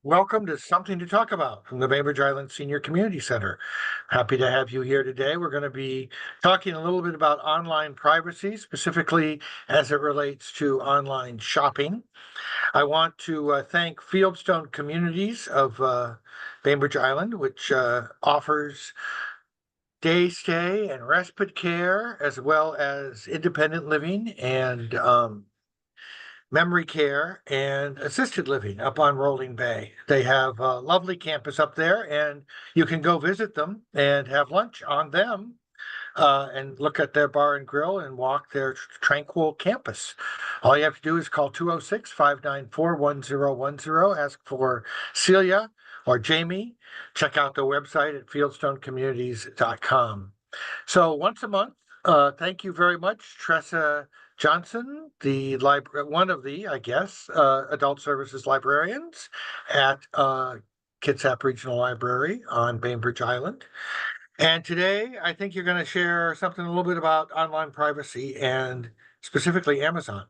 Welcome to Something to Talk About from the Bainbridge Island Senior Community Center. Happy to have you here today. We're going to be talking a little bit about online privacy, specifically as it relates to online shopping. I want to thank Fieldstone Communities of Bainbridge Island, which offers day stay and respite care, as well as independent living and memory care and assisted living up on Rolling Bay. They have a lovely campus up there, and you can go visit them and have lunch on them and look at their bar and grill and walk their tranquil campus. All you have to do is call 206-594-1010, ask for Celia or Jamie. Check out the website at fieldstonecommunities.com. So once a month, thank you very much, Tressa Johnson, the one of the, adult services librarians at Kitsap Regional Library on Bainbridge Island. And today, I think you're going to share something a little bit about online privacy and specifically Amazon.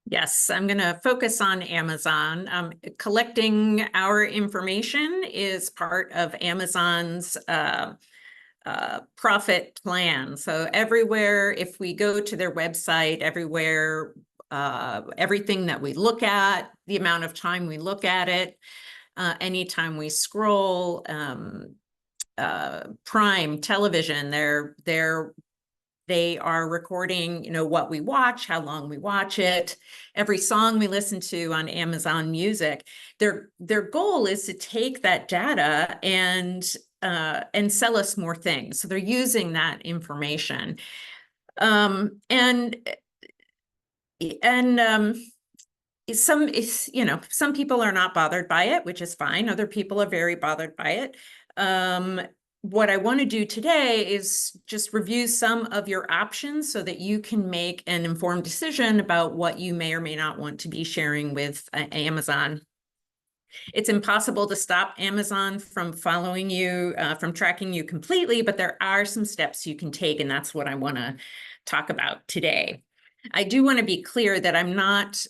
Yes, I'm going to focus on Amazon. Collecting our information is part of Amazon's profit plan. So everywhere, if we go to their website, everywhere, everything that we look at, the amount of time we look at it, anytime we scroll, Prime Television, they are recording, what we watch, how long we watch it, every song we listen to on Amazon Music. Their goal is to take that data and sell us more things. So they're using that information. Some people are not bothered by it, which is fine. Other people are very bothered by it. What I want to do today is just review some of your options so that you can make an informed decision about what you may or may not want to be sharing with Amazon. It's impossible to stop Amazon from following you, from tracking you completely, but there are some steps you can take, and that's what I want to talk about today. I do want to be clear that I'm not,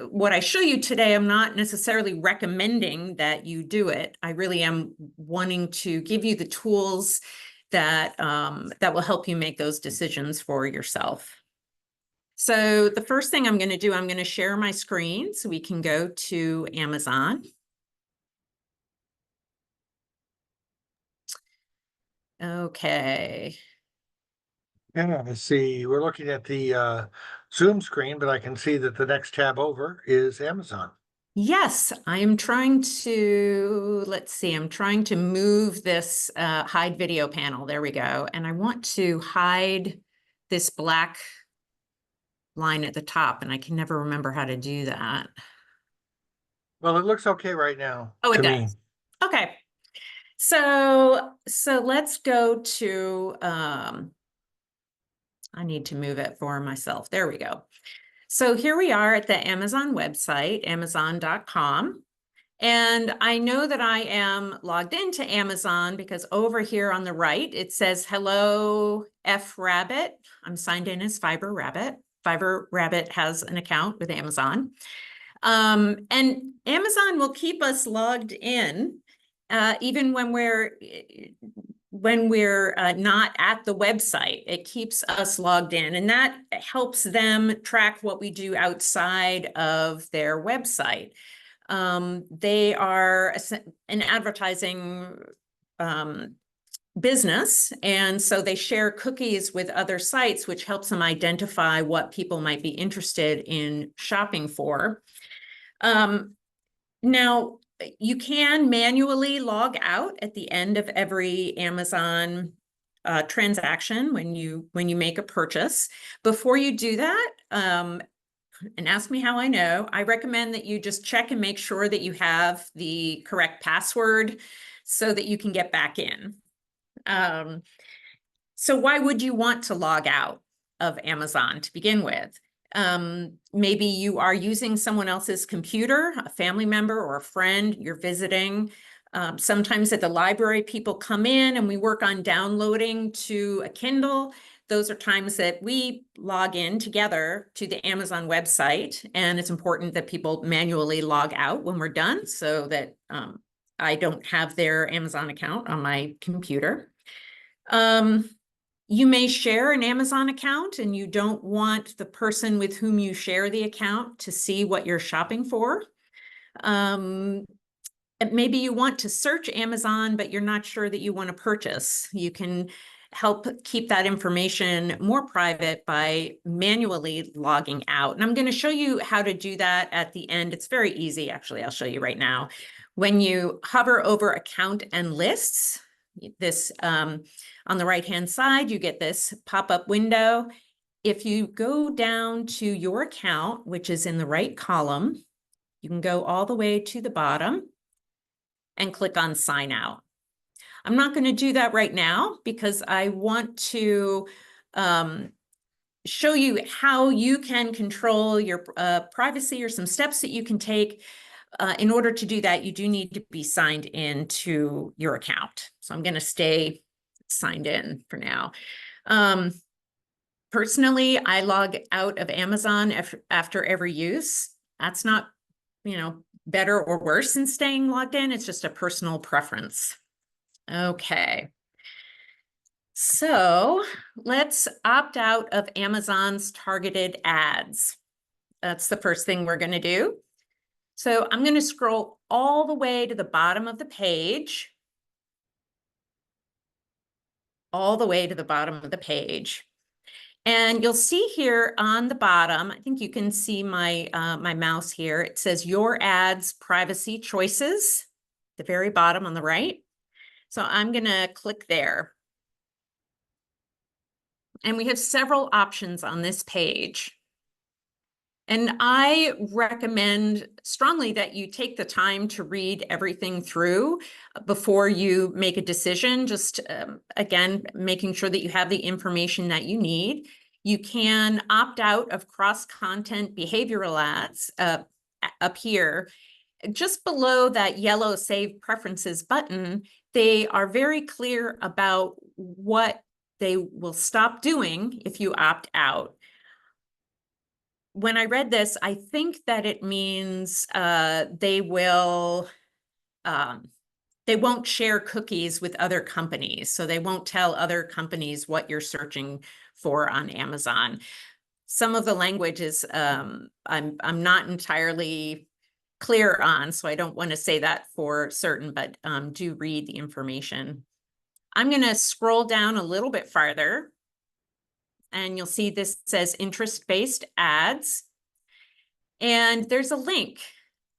what I show you today, I'm not necessarily recommending that you do it. I really am wanting to give you the tools that, that will help you make those decisions for yourself. So the first thing I'm going to do, I'm going to share my screen so we can go to Amazon. Okay. Yeah, I see. We're looking at the Zoom screen, but I can see that the next tab over is Amazon. Yes, I am trying to, let's see, I'm trying to move this hide video panel. There we go. And I want to hide this black line at the top, and I can never remember how to do that. Well, it looks okay right now. Oh, it does. Me. Okay. So let's go to, I need to move it for myself. There we go. So here we are at the Amazon website, amazon.com. And I know that I am logged into Amazon because over here on the right, it says, hello, F Rabbit. I'm signed in as Fiber Rabbit. Fiber Rabbit has an account with Amazon. And Amazon will keep us logged in even when we're not at the website. It keeps us logged in, and that helps them track what we do outside of their website. They are an advertising business, and so they share cookies with other sites, which helps them identify what people might be interested in shopping for. Now, you can manually log out at the end of every Amazon transaction when you make a purchase. Before you do that, and ask me how I know, I recommend that you just check and make sure that you have the correct password so that you can get back in. So why would you want to log out of Amazon to begin with? Maybe you are using someone else's computer, a family member or a friend you're visiting. Sometimes at the library, people come in and we work on downloading to a Kindle. those are times that we log in together to the Amazon website, and it's important that people manually log out when we're done so that I don't have their Amazon account on my computer. You may share an Amazon account and you don't want the person with whom you share the account to see what you're shopping for. Maybe you want to search Amazon, but you're not sure that you want to purchase. You can help keep that information more private by manually logging out. And I'm going to show you how to do that at the end. It's very easy, actually. I'll show you right now. When you hover over account and lists, this on the right-hand side, you get this pop-up window. If you go down to your account, which is in the right column, you can go all the way to the bottom and click on sign out. I'm not going to do that right now because I want to show you how you can control your privacy, or some steps that you can take. In order to do that, you do need to be signed in to your account. So I'm going to stay signed in for now. Personally, I log out of Amazon after every use. That's not, better or worse than staying logged in. It's just a personal preference. Okay. So let's opt out of Amazon's targeted ads. That's the first thing we're going to do. So I'm going to scroll all the way to the bottom of the page. All the way to the bottom of the page. And you'll see here on the bottom, I think you can see my, my mouse here. It says your ads privacy choices, the very bottom on the right. So I'm going to click there. And we have several options on this page. And I recommend strongly that you take the time to read everything through before you make a decision. Just again, making sure that you have the information that you need. You can opt out of cross-content behavioral ads up here. Just below that yellow Save Preferences button, they are very clear about what they will stop doing if you opt out. When I read this, I think that it means they won't share cookies with other companies. So they won't tell other companies what you're searching for on Amazon. Some of the language is I'm not entirely clear on, so I don't want to say that for certain, but do read the information. I'm going to scroll down a little bit farther. And you'll see this says interest-based ads. And there's a link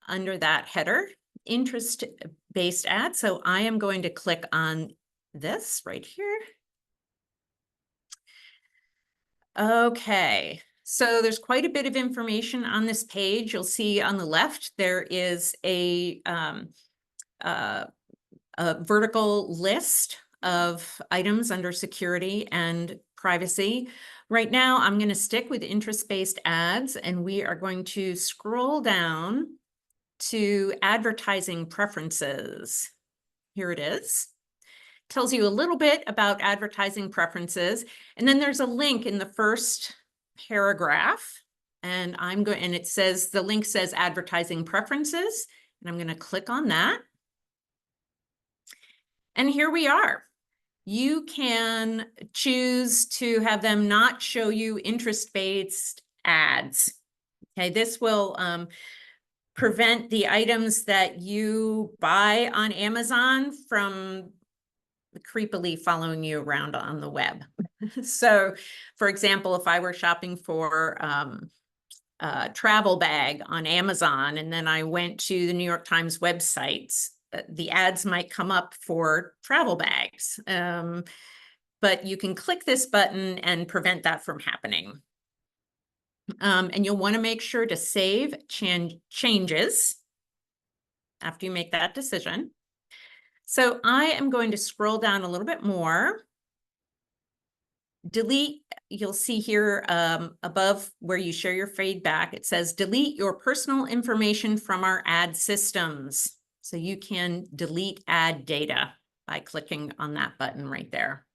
under that header, interest-based ads. So I am going to click on this right here. Okay, so there's quite a bit of information on this page. You'll see on the left, there is a vertical list of items under security and privacy. Right now, I'm going to stick with interest-based ads, and we are going to scroll down to advertising preferences. Here it is. Tells you a little bit about advertising preferences, and then there's a link in the first paragraph, and it says, the link says advertising preferences, and I'm going to click on that. And here we are. You can choose to have them not show you interest-based ads. Okay, this will prevent the items that you buy on Amazon from creepily following you around on the web. So, for example, if I were shopping for a travel bag on Amazon, and then I went to the New York Times website, the ads might come up for travel bags, but you can click this button and prevent that from happening. And you'll want to make sure to save changes after you make that decision. So I am going to scroll down a little bit more. Delete, you'll see here above where you share your feedback, it says delete your personal information from our ad systems. So you can delete ad data by clicking on that button right there.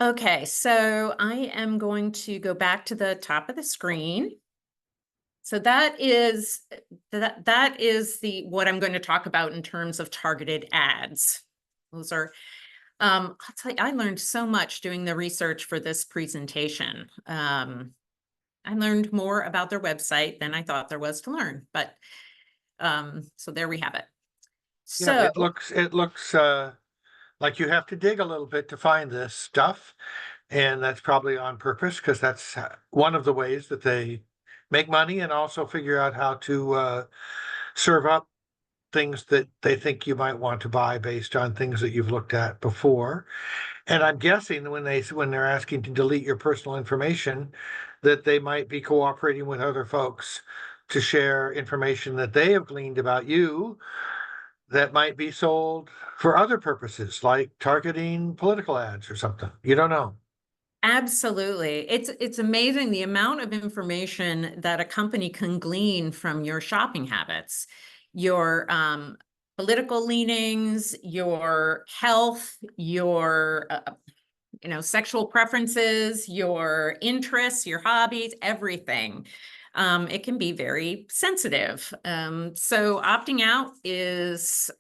Okay, so I am going to go back to the top of the screen. So that is what I'm going to talk about in terms of targeted ads. Those are I'll tell you, I learned so much doing the research for this presentation. I learned more about their website than I thought there was to learn, but so there we have it. Yeah, So it looks like you have to dig a little bit to find this stuff. And that's probably on purpose because that's one of the ways that they make money and also figure out how to serve up things that they think you might want to buy based on things that you've looked at before. And I'm guessing when they're asking to delete your personal information, that they might be cooperating with other folks to share information that they have gleaned about you that might be sold for other purposes, like targeting political ads or something. You don't know. absolutely. It's amazing the amount of information that a company can glean from your shopping habits, your political leanings, your health, your sexual preferences, your interests, your hobbies, everything. It can be very sensitive. So opting out is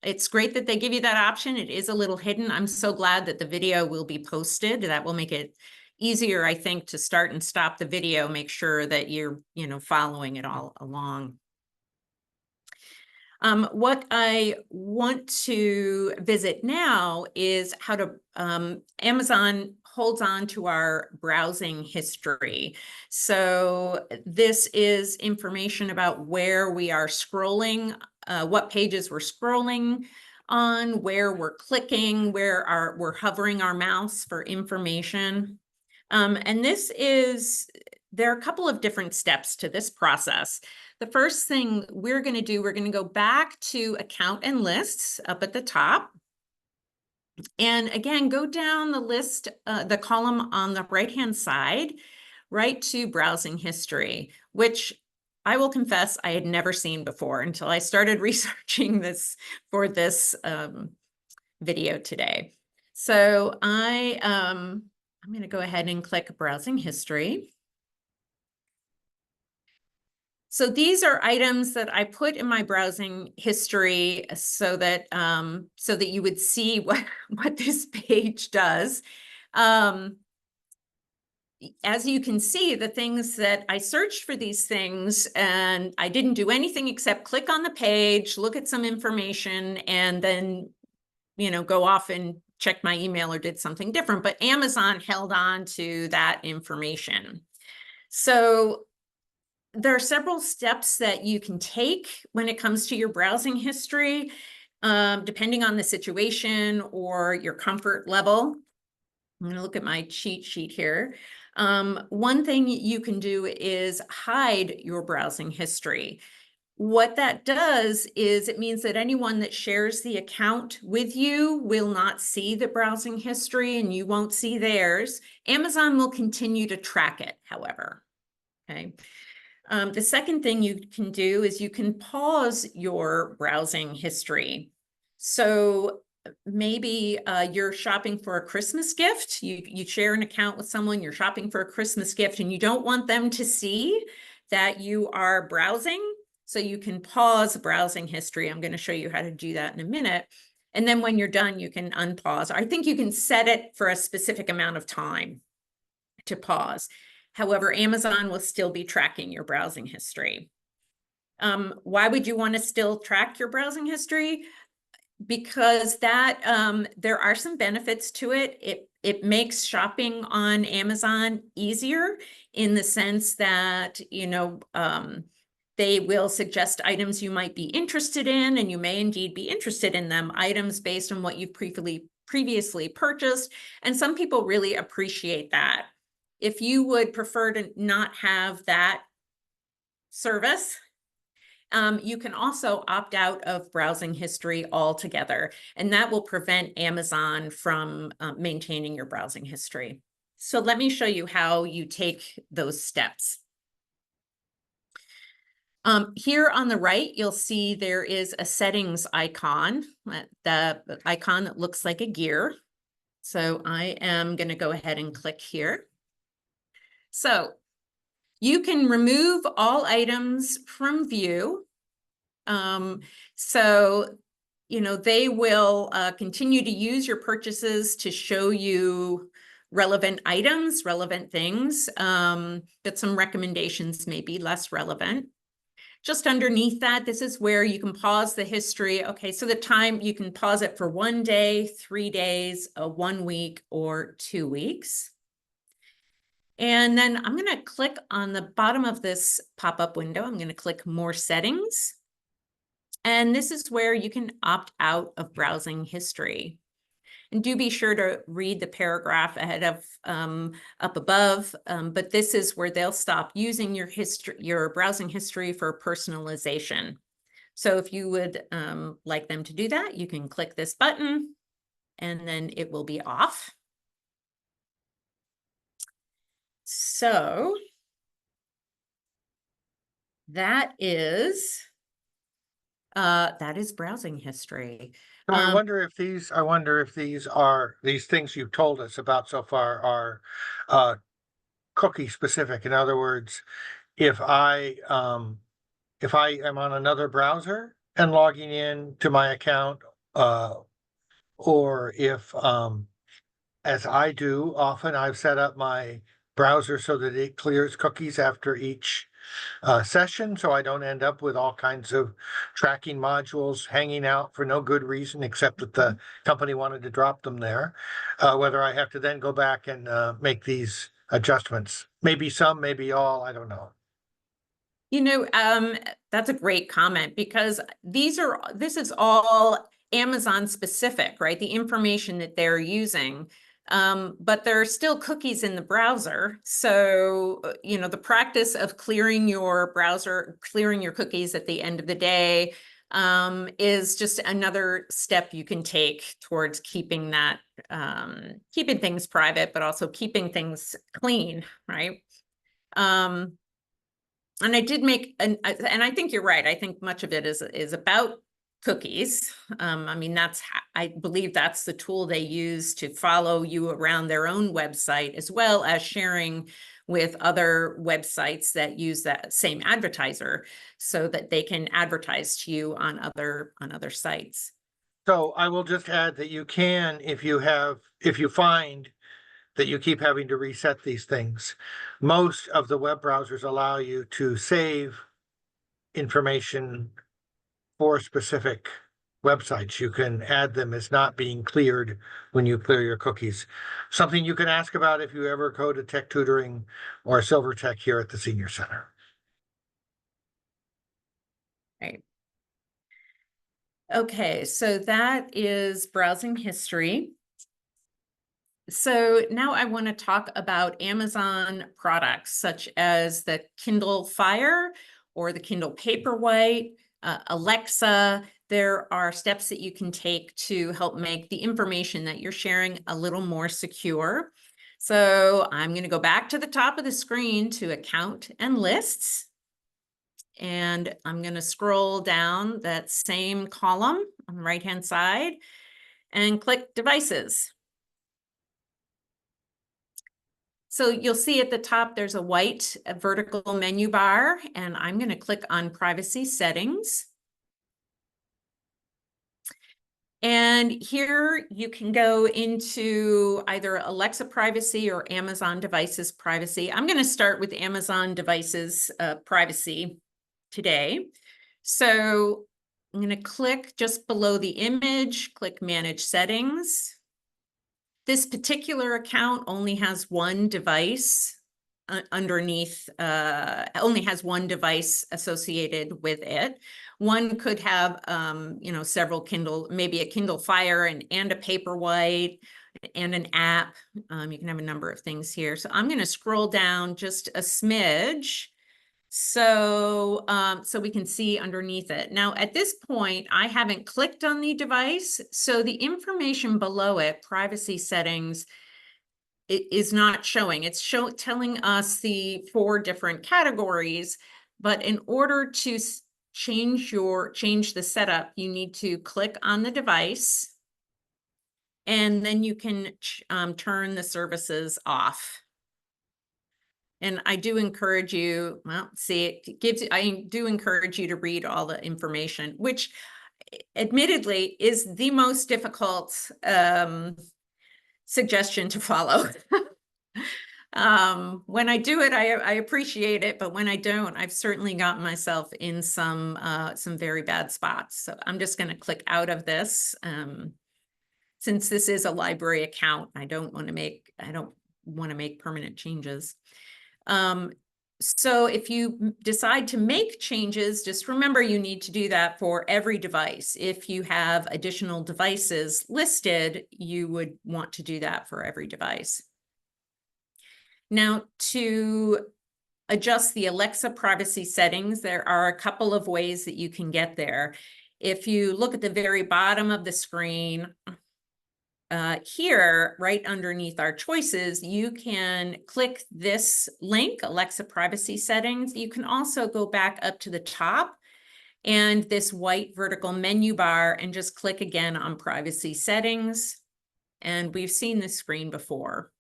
it's great that they give you that option. It is a little hidden. I'm so glad that the video will be posted. That will make it easier, I think, to start and stop the video, make sure that you're, following it all along. What I want to visit now is how to, Amazon holds on to our browsing history. So this is information about where we are scrolling, what pages we're scrolling on, where we're clicking, where we're hovering our mouse for information. And there are a couple of different steps to this process. The first thing we're going to do, we're going to go back to account and lists up at the top. And again, go down the list, the column on the right-hand side, right to browsing history, which I will confess I had never seen before until I started researching this for this video today. So I'm going to go ahead and click browsing history. So these are items that I put in my browsing history so that you would see what this page does. As you can see, the things that I searched for these things, and I didn't do anything except click on the page, look at some information, and then, go off and check my email or did something different. But Amazon held on to that information. So there are several steps that you can take when it comes to your browsing history, depending on the situation or your comfort level. I'm going to look at my cheat sheet here. One thing you can do is hide your browsing history. What that does is it means that anyone that shares the account with you will not see the browsing history and you won't see theirs. Amazon will continue to track it, however. Okay. The second thing you can do is you can pause your browsing history. So maybe you're shopping for a Christmas gift. You share an account with someone, you're shopping for a Christmas gift, and you don't want them to see that you are browsing. So you can pause browsing history. I'm going to show you how to do that in a minute. And then when you're done, you can unpause. I think you can set it for a specific amount of time to pause. However, Amazon will still be tracking your browsing history. Why would you want to still track your browsing history? Because there are some benefits to it. It makes shopping on Amazon easier in the sense that, they will suggest items you might be interested in, and you may indeed be interested in them, items based on what you've previously purchased. And some people really appreciate that. If you would prefer to not have that service, you can also opt out of browsing history altogether, and that will prevent Amazon from maintaining your browsing history. So let me show you how you take those steps. Here on the right, you'll see there is a settings icon, the icon that looks like a gear. So I am going to go ahead and click here. So you can remove all items from view. So, you know, they will continue to use your purchases to show you relevant items, relevant things, but some recommendations may be less relevant. Just underneath that, this is where you can pause the history. Okay, so the time, you can pause it for 1 day, 3 days, 1 week, or 2 weeks. And then I'm going to click on the bottom of this pop-up window. I'm going to click More Settings. And this is where you can opt out of browsing history. And do be sure to read the paragraph ahead of up above, but this is where they'll stop using your browsing history for personalization. So if you would like them to do that, you can click this button and then it will be off. So that is browsing history. So I wonder if these things you've told us about so far are cookie specific. In other words, if I am on another browser and logging in to my account, or if as I do often, I've set up my browser so that it clears cookies after each session, so I don't end up with all kinds of tracking modules hanging out for no good reason except that the company wanted to drop them there. Whether I have to then go back and make these adjustments, maybe some, maybe all, I don't know. You know, that's a great comment, because this is all Amazon specific, right? The information that they're using. But there are still cookies in the browser. So, you know, the practice of clearing your browser, clearing your cookies at the end of the day, is just another step you can take towards keeping that, keeping things private, but also keeping things clean, right? And I did make and I think you're right. I think much of it is about cookies. I mean, I believe that's the tool they use to follow you around their own website, as well as sharing with other websites that use that same advertiser so that they can advertise to you on other sites. So I will just add that you can, if you find that you keep having to reset these things, most of the web browsers allow you to save information for specific websites. You can add them as not being cleared when you clear your cookies. Something you can ask about if you ever go to Tech Tutoring or Silver Tech here at the Senior Center. Right. Okay, so that is browsing history. So now I want to talk about Amazon products such as the Kindle Fire or the Kindle Paperwhite, Alexa. There are steps that you can take to help make the information that you're sharing a little more secure. So I'm going to go back to the top of the screen to Account and Lists. And I'm going to scroll down that same column on the right-hand side and click Devices. So you'll see at the top, there's a white vertical menu bar, and I'm going to click on Privacy Settings. And here you can go into either Alexa Privacy or Amazon Devices Privacy. I'm going to start with Amazon Devices Privacy today. So I'm going to click just below the image, click Manage Settings. This particular account only has one device underneath, only has one device associated with it. One could have, you know, several Kindle, maybe a Kindle Fire and a Paperwhite and an app. You can have a number of things here. So I'm going to scroll down just a smidge. So, so we can see underneath it. Now, at this point, I haven't clicked on the device, so the information below it, privacy settings, it is not showing. It's telling us the 4 different categories, but in order to change the setup, you need to click on the device and then you can turn the services off. And I do encourage you, well, see, I do encourage you to read all the information, which admittedly is the most difficult suggestion to follow. When I do it, I appreciate it, but when I don't, I've certainly gotten myself in some very bad spots. So I'm just going to click out of this. Since this is a library account, I don't want to make permanent changes. So if you decide to make changes, just remember you need to do that for every device. If you have additional devices listed, you would want to do that for every device. Now, to adjust the Alexa privacy settings, there are a couple of ways that you can get there. If you look at the very bottom of the screen, here, right underneath our choices, you can click this link, Alexa privacy settings. You can also go back up to the top and this white vertical menu bar and just click again on privacy settings. And we've seen this screen before.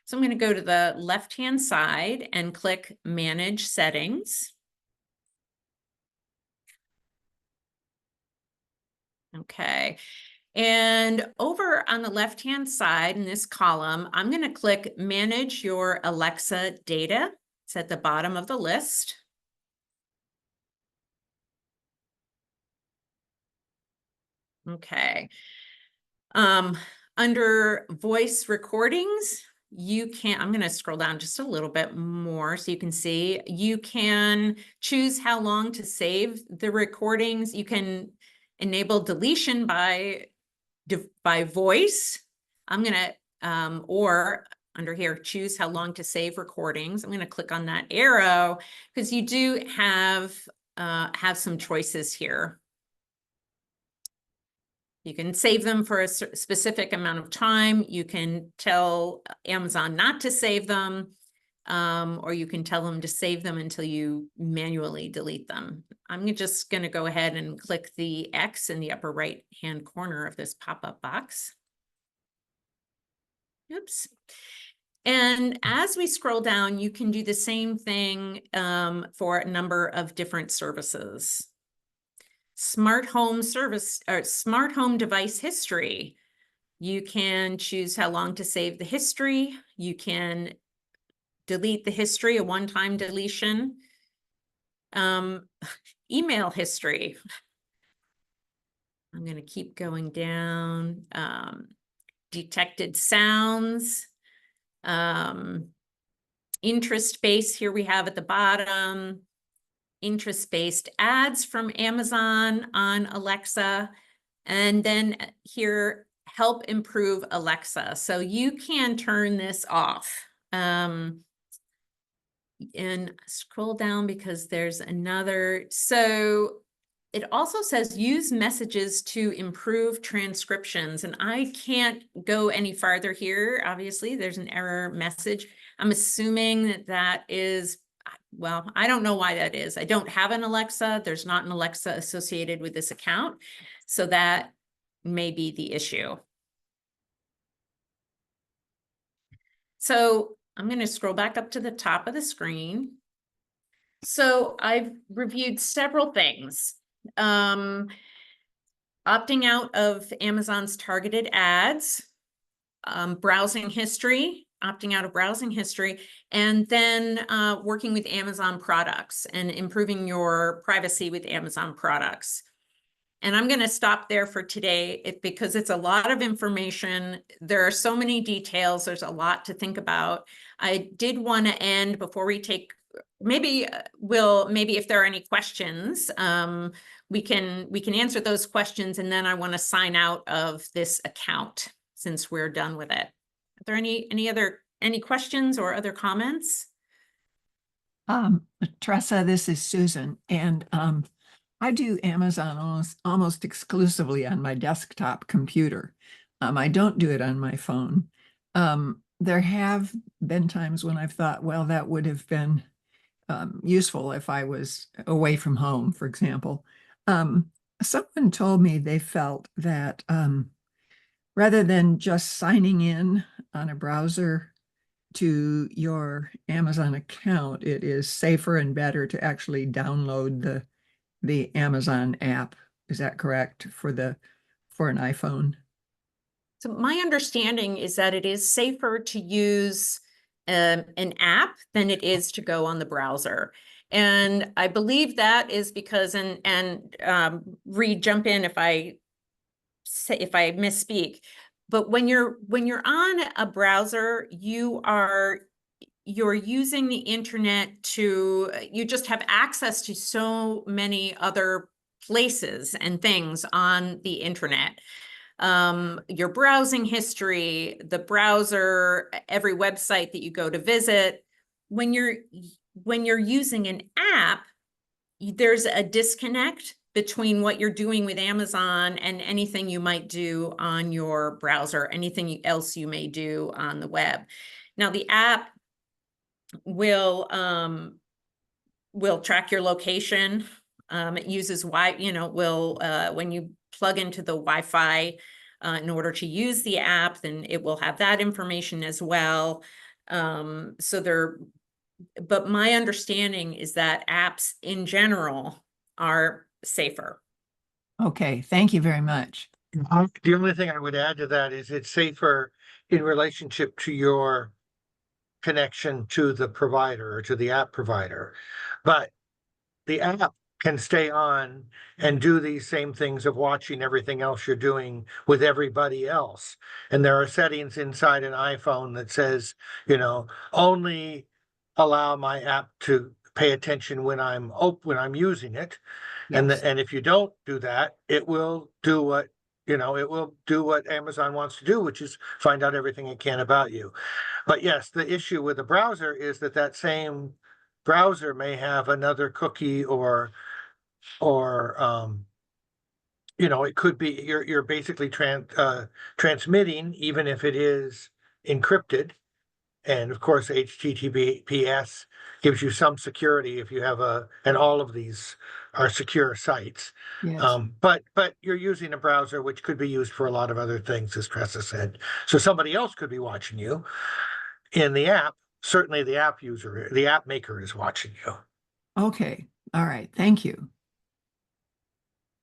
So I'm going to go to the left-hand side and click Manage Settings. Okay. And over on the left-hand side in this column, I'm going to click Manage Your Alexa Data. It's at the bottom of the list. Okay. Under voice recordings, I'm going to scroll down just a little bit more so you can see. You can choose how long to save the recordings. You can enable deletion by voice. I'm going to, or under here, choose how long to save recordings. I'm going to click on that arrow because you do have some choices here. You can save them for a specific amount of time. You can tell Amazon not to save them, or you can tell them to save them until you manually delete them. I'm just going to go ahead and click the X in the upper right-hand corner of this pop-up box. Oops. And as we scroll down, you can do the same thing for a number of different services. Smart home service or smart home device history. You can choose how long to save the history. You can delete the history, a one-time deletion. Email history. I'm going to keep going down. Detected sounds. Interest-based, here we have at the bottom. Interest-based ads from Amazon on Alexa. And then here, help improve Alexa. So you can turn this off. And scroll down because there's another. So it also says use messages to improve transcriptions. And I can't go any farther here. Obviously, there's an error message. I'm assuming that that is, well, I don't know why that is. I don't have an Alexa. There's not an Alexa associated with this account. So that may be the issue. So I'm going to scroll back up to the top of the screen. So I've reviewed several things. Opting out of Amazon's targeted ads, browsing history, opting out of browsing history, and then working with Amazon products and improving your privacy with Amazon products. And I'm going to stop there for today because it's a lot of information. There are so many details. There's a lot to think about. I did want to end before we take, maybe if there are any questions, we can answer those questions. And then I want to sign out of this account since we're done with it. Are there any questions or other comments? Tressa, this is Susan, and I do Amazon almost exclusively on my desktop computer. I don't do it on my phone. There have been times when I've thought, well, that would have been useful if I was away from home, for example. Someone told me they felt that rather than just signing in on a browser to your Amazon account, it is safer and better to actually download the Amazon app. Is that correct for an iPhone? So my understanding is that it is safer to use an app than it is to go on the browser. And I believe that is because, Reed, jump in if I misspeak. But when you're on a browser, you're using the internet you just have access to so many other places and things on the internet. Your browsing history, the browser, every website that you go to visit. When you're using an app, there's a disconnect between what you're doing with Amazon and anything you might do on your browser, anything else you may do on the web. Now, the app will track your location. It uses when you plug into the Wi-Fi in order to use the app, then it will have that information as well. But my understanding is that apps in general are safer. Okay, thank you very much. The only thing I would add to that is it's safer in relationship to your connection to the provider or to the app provider. But the app can stay on and do these same things of watching everything else you're doing with everybody else. And there are settings inside an iPhone that says, only allow my app to pay attention when I'm using it. And Yes. and if you don't do that, it will do what Amazon wants to do, which is find out everything it can about you. But yes, the issue with the browser is that same browser may have another cookie or it could be you're basically transmitting, even if it is encrypted. And of course, HTTPS gives you some security if you have and all of these are secure sites. Yes. But you're using a browser which could be used for a lot of other things, as Tressa said. So somebody else could be watching you in the app. Certainly the app maker is watching you. Okay. All right. Thank you.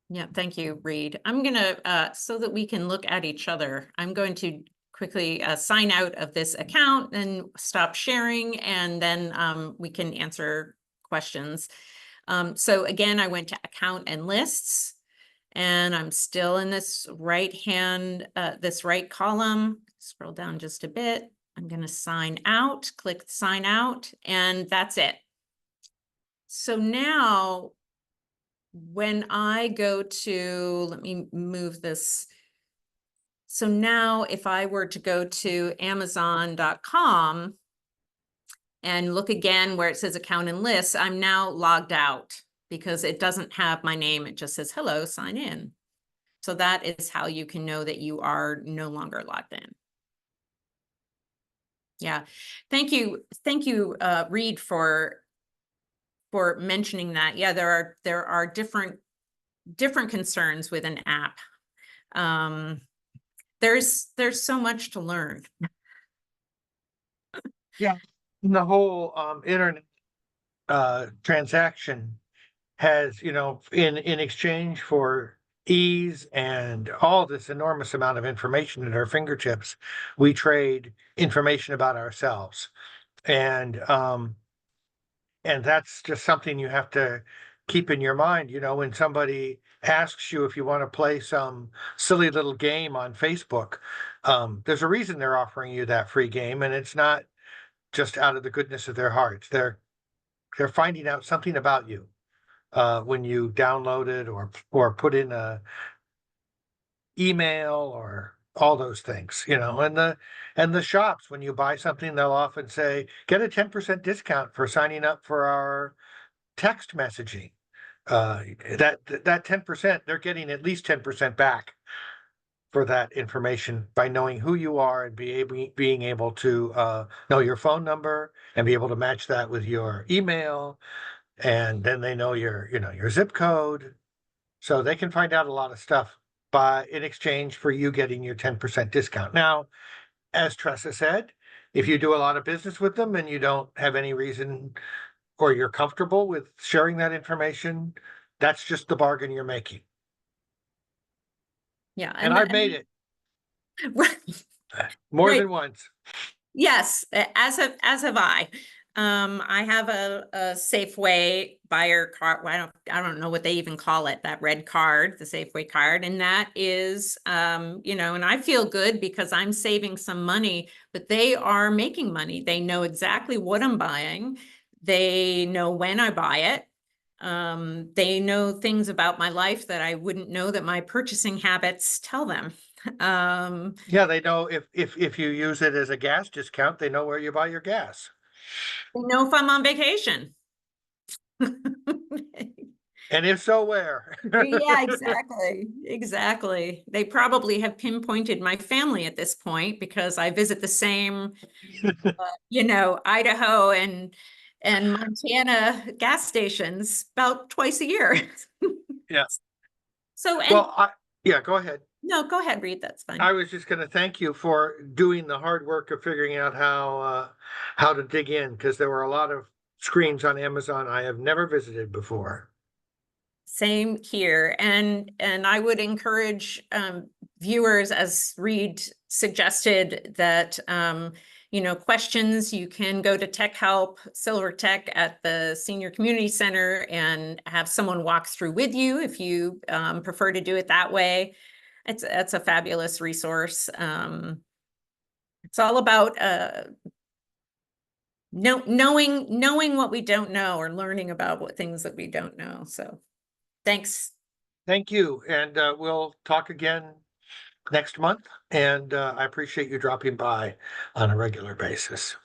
Yeah, thank you, Reed. I'm gonna, so that we can look at each other, I'm going to quickly sign out of this account and stop sharing, and then we can answer questions. So again, I went to account and lists, and I'm still in this right column. Scroll down just a bit. I'm gonna sign out, click sign out, and that's it. So now, when I go to, let me move this. So now if I were to go to Amazon.com and look again where it says account and lists, I'm now logged out because it doesn't have my name. It just says, hello, sign in. So that is how you can know that you are no longer logged in. Yeah, thank you, Reed, for mentioning that. Yeah, there are different concerns with an app. There's so much to learn. Yeah, the whole internet transaction has, in exchange for ease and all this enormous amount of information at our fingertips, we trade information about ourselves. And that's just something you have to keep in your mind, when somebody asks you if you want to play some silly little game on Facebook. There's a reason they're offering you that free game, and it's not just out of the goodness of their hearts. They're finding out something about you when you download it or put in a email or all those things, and the shops, when you buy something, they'll often say, get a 10% discount for signing up for our text messaging. That 10%, they're getting at least 10% back for that information by knowing who you are and being able to know your phone number and be able to match that with your email. And then they know your zip code. So they can find out a lot of stuff in exchange for you getting your 10% discount. Now, as Tressa said, if you do a lot of business with them and you don't have any reason or you're comfortable with sharing that information, that's just the bargain you're making. Yeah. And I've made it more Right. than once. Yes, as have I. I have a Safeway buyer card. Well, I don't know what they even call it, that red card, the Safeway card. And that is, you know, and I feel good because I'm saving some money, but they are making money. They know exactly what I'm buying. They know when I buy it. They know things about my life that I wouldn't know that my purchasing habits tell them. Yeah, they know if you use it as a gas discount, they know where you buy your gas. They know if I'm on vacation. And if so, where? Yeah, exactly. Exactly. They probably have pinpointed my family at this point because I visit the same, you know, Idaho and Montana gas stations about twice a year. Yeah. So, and Well, yeah, go ahead. no, go ahead, Reed. That's fine. I was just gonna thank you for doing the hard work of figuring out how to dig in, because there were a lot of screens on Amazon I have never visited before. Same here. And I would encourage viewers, as Reed suggested, that you know, questions, you can go to Tech Help, Silver Tech at the Senior Community Center and have someone walk through with you if you prefer to do it that way. It's a fabulous resource. It's all about knowing what we don't know, or learning about what things that we don't know. So thanks. Thank you, and we'll talk again next month, and I appreciate you dropping by on a regular basis.